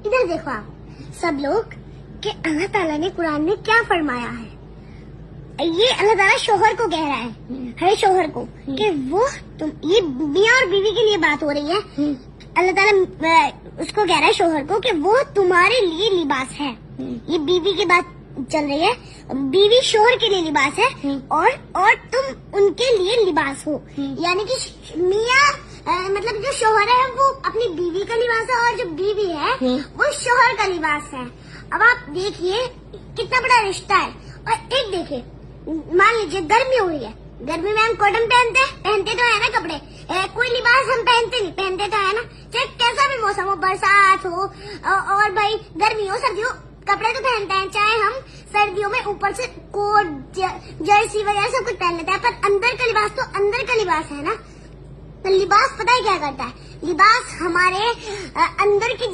इधर देखो आप सब लोग कि अल्लाह ताला ने कुरान में क्या फरमाया है। ये अल्लाह ताला शोहर को कह रहा है, हर शोहर को, कि वो ये मियाँ और बीवी के लिए बात हो रही है। अल्लाह ताला उसको कह रहा है शोहर को कि वो तुम्हारे लिए लिबास है। ये बीवी की बात चल रही है, बीवी शोहर के लिए लिबास है और तुम उनके लिए लिबास हो। यानी कि मियाँ मतलब जो शोहर है वो अपनी बीवी का लिबास है और जो बीवी है वो शोहर का लिबास है। अब आप देखिए कितना बड़ा रिश्ता है। और एक देखिए, मान लीजिए गर्मी हो रही है, गर्मी में हम कॉटन पहनते तो है ना कपड़े, कोई लिबास हम पहनते तो है ना, चाहे कैसा भी मौसम हो, बरसात हो और भाई गर्मी हो सर्दी हो, कपड़े तो पहनते हैं। चाहे हम सर्दियों में ऊपर से कोट जर्सी वगैरह सब कुछ पहन लेते हैं, पर अंदर का लिबास तो अंदर का लिबास है ना। तो लिबास पता है क्या करता है, लिबास हमारे अंदर की